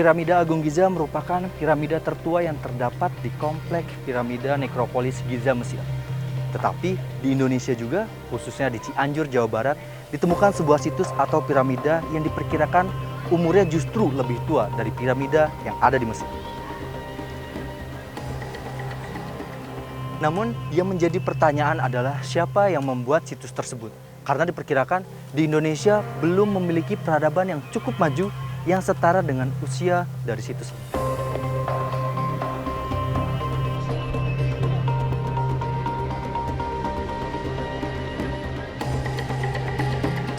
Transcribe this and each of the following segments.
Piramida Agung Giza merupakan piramida tertua yang terdapat di kompleks piramida nekropolis Giza, Mesir. Tetapi di Indonesia juga, khususnya di Cianjur, Jawa Barat, ditemukan sebuah situs atau piramida yang diperkirakan umurnya justru lebih tua dari piramida yang ada di Mesir. Namun, yang menjadi pertanyaan adalah siapa yang membuat situs tersebut? Karena diperkirakan di Indonesia belum memiliki peradaban yang cukup maju yang setara dengan usia dari situs ini.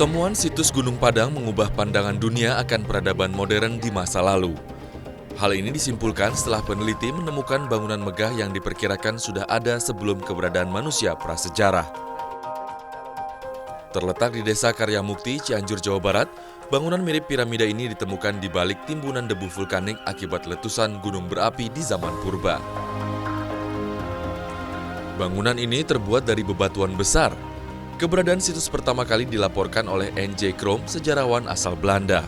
Temuan situs Gunung Padang mengubah pandangan dunia akan peradaban modern di masa lalu. Hal ini disimpulkan setelah peneliti menemukan bangunan megah yang diperkirakan sudah ada sebelum keberadaan manusia prasejarah. Terletak di Desa Karyamukti, Cianjur, Jawa Barat, bangunan mirip piramida ini ditemukan di balik timbunan debu vulkanik akibat letusan gunung berapi di zaman purba. Bangunan ini terbuat dari bebatuan besar. Keberadaan situs pertama kali dilaporkan oleh N.J. Krom, sejarawan asal Belanda.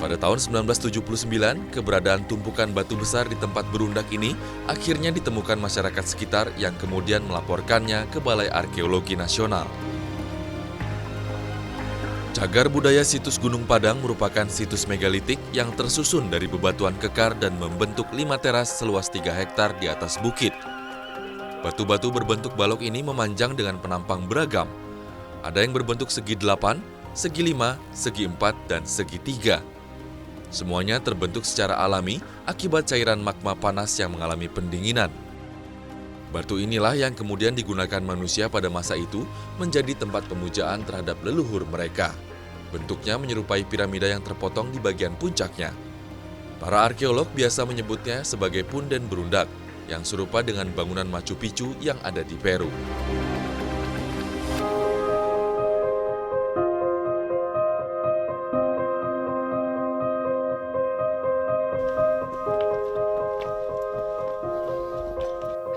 Pada tahun 1979, keberadaan tumpukan batu besar di tempat berundak ini akhirnya ditemukan masyarakat sekitar yang kemudian melaporkannya ke Balai Arkeologi Nasional. Cagar budaya situs Gunung Padang merupakan situs megalitik yang tersusun dari bebatuan kekar dan membentuk 5 teras seluas 3 hektar di atas bukit. Batu-batu berbentuk balok ini memanjang dengan penampang beragam. Ada yang berbentuk segi 8, segi 5, segi 4, dan segi 3. Semuanya terbentuk secara alami akibat cairan magma panas yang mengalami pendinginan. Batu inilah yang kemudian digunakan manusia pada masa itu menjadi tempat pemujaan terhadap leluhur mereka. Bentuknya menyerupai piramida yang terpotong di bagian puncaknya. Para arkeolog biasa menyebutnya sebagai punden berundak, yang serupa dengan bangunan Machu Picchu yang ada di Peru.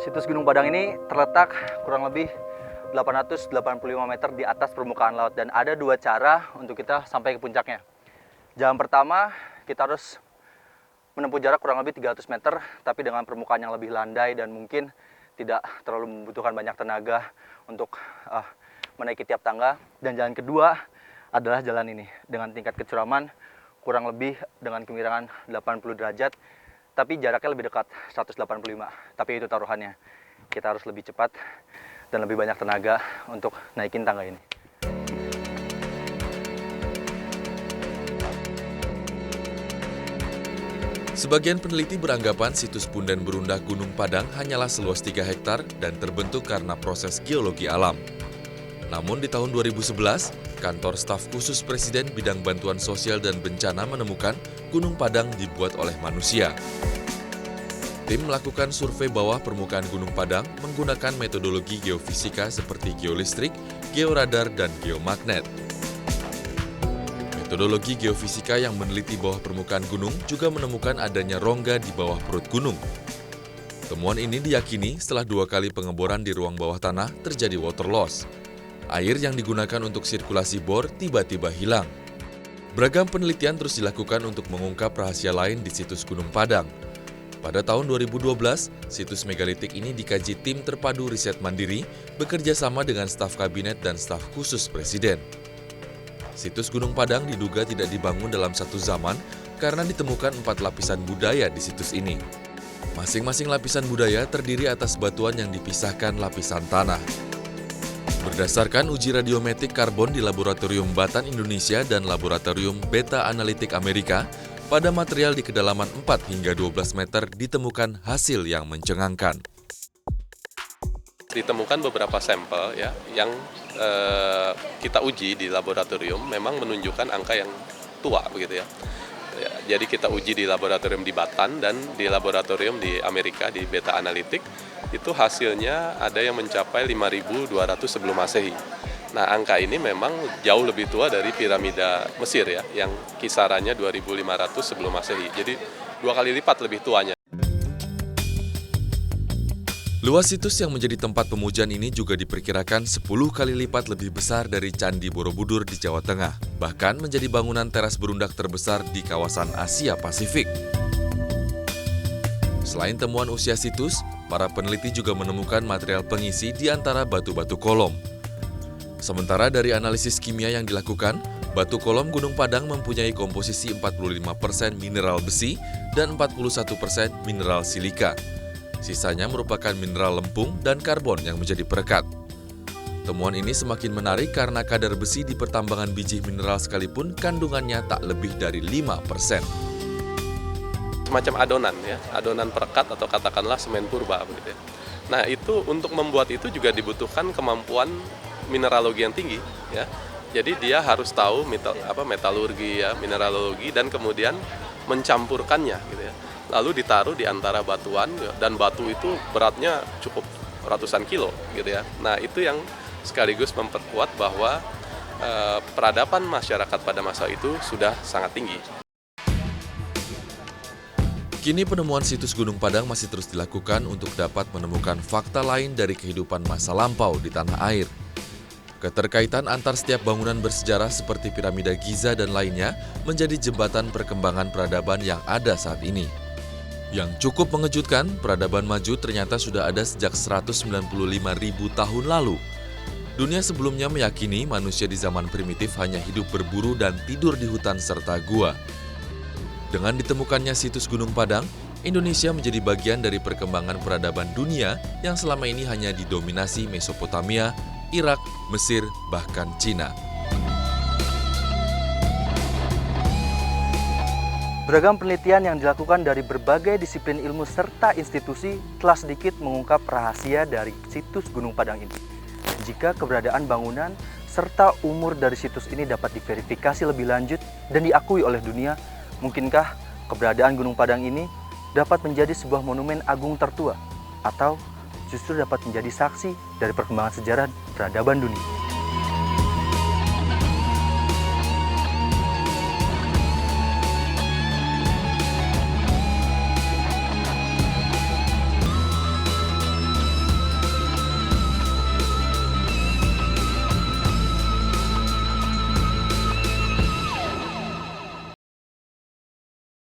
Situs Gunung Padang ini terletak kurang lebih 885 meter di atas permukaan laut dan ada 2 cara untuk kita sampai ke puncaknya. Jalan pertama, kita harus menempuh jarak kurang lebih 300 meter tapi dengan permukaan yang lebih landai dan mungkin tidak terlalu membutuhkan banyak tenaga untuk menaiki tiap tangga. Dan jalan kedua adalah jalan ini dengan tingkat kecuraman kurang lebih dengan kemiringan 80 derajat. Tapi jaraknya lebih dekat, 185. Tapi itu taruhannya. Kita harus lebih cepat dan lebih banyak tenaga untuk naikin tangga ini. Sebagian peneliti beranggapan situs punden berundak Gunung Padang hanyalah seluas 3 hektar dan terbentuk karena proses geologi alam. Namun di tahun 2011, Kantor Staf Khusus Presiden Bidang Bantuan Sosial dan Bencana menemukan Gunung Padang dibuat oleh manusia. Tim melakukan survei bawah permukaan Gunung Padang menggunakan metodologi geofisika seperti geolistrik, georadar, dan geomagnet. Metodologi geofisika yang meneliti bawah permukaan gunung juga menemukan adanya rongga di bawah perut gunung. Temuan ini diyakini setelah 2 kali pengeboran di ruang bawah tanah terjadi water loss. Air yang digunakan untuk sirkulasi bor tiba-tiba hilang. Beragam penelitian terus dilakukan untuk mengungkap rahasia lain di situs Gunung Padang. Pada tahun 2012, situs megalitik ini dikaji tim terpadu riset mandiri bekerja sama dengan staf kabinet dan staf khusus presiden. Situs Gunung Padang diduga tidak dibangun dalam satu zaman karena ditemukan 4 lapisan budaya di situs ini. Masing-masing lapisan budaya terdiri atas batuan yang dipisahkan lapisan tanah. Berdasarkan uji radiometrik karbon di Laboratorium Batan Indonesia dan Laboratorium Beta Analitik Amerika, pada material di kedalaman 4 hingga 12 meter ditemukan hasil yang mencengangkan. Ditemukan beberapa sampel ya yang kita uji di laboratorium memang menunjukkan angka yang tua begitu ya. Jadi kita uji di laboratorium di Batan dan di laboratorium di Amerika di Beta Analitik itu hasilnya ada yang mencapai 5.200 sebelum Masehi. Nah, angka ini memang jauh lebih tua dari piramida Mesir ya, yang kisarannya 2.500 sebelum Masehi. Jadi 2 kali lipat lebih tuanya. Luas situs yang menjadi tempat pemujaan ini juga diperkirakan 10 kali lipat lebih besar dari Candi Borobudur di Jawa Tengah, bahkan menjadi bangunan teras berundak terbesar di kawasan Asia Pasifik. Selain temuan usia situs, para peneliti juga menemukan material pengisi di antara batu-batu kolom. Sementara dari analisis kimia yang dilakukan, batu kolom Gunung Padang mempunyai komposisi 45% mineral besi dan 41% mineral silika. Sisanya merupakan mineral lempung dan karbon yang menjadi perekat. Temuan ini semakin menarik karena kadar besi di pertambangan biji mineral sekalipun kandungannya tak lebih dari 5%. Semacam adonan ya, adonan perekat atau katakanlah semen purba begitu ya. Nah, itu untuk membuat itu juga dibutuhkan kemampuan mineralogi yang tinggi ya. Jadi dia harus tahu metalurgi ya, mineralogi dan kemudian mencampurkannya gitu ya. Lalu ditaruh di antara batuan dan batu itu beratnya cukup ratusan kilo gitu ya. Nah, itu yang sekaligus memperkuat bahwa peradaban masyarakat pada masa itu sudah sangat tinggi. Kini penemuan situs Gunung Padang masih terus dilakukan untuk dapat menemukan fakta lain dari kehidupan masa lampau di tanah air. Keterkaitan antar setiap bangunan bersejarah seperti piramida Giza dan lainnya menjadi jembatan perkembangan peradaban yang ada saat ini. Yang cukup mengejutkan, peradaban maju ternyata sudah ada sejak 195.000 tahun lalu. Dunia sebelumnya meyakini manusia di zaman primitif hanya hidup berburu dan tidur di hutan serta gua. Dengan ditemukannya situs Gunung Padang, Indonesia menjadi bagian dari perkembangan peradaban dunia yang selama ini hanya didominasi Mesopotamia, Irak, Mesir, bahkan Cina. Beragam penelitian yang dilakukan dari berbagai disiplin ilmu serta institusi telah sedikit mengungkap rahasia dari situs Gunung Padang ini. Jika keberadaan bangunan serta umur dari situs ini dapat diverifikasi lebih lanjut dan diakui oleh dunia, mungkinkah keberadaan Gunung Padang ini dapat menjadi sebuah monumen agung tertua atau justru dapat menjadi saksi dari perkembangan sejarah peradaban dunia?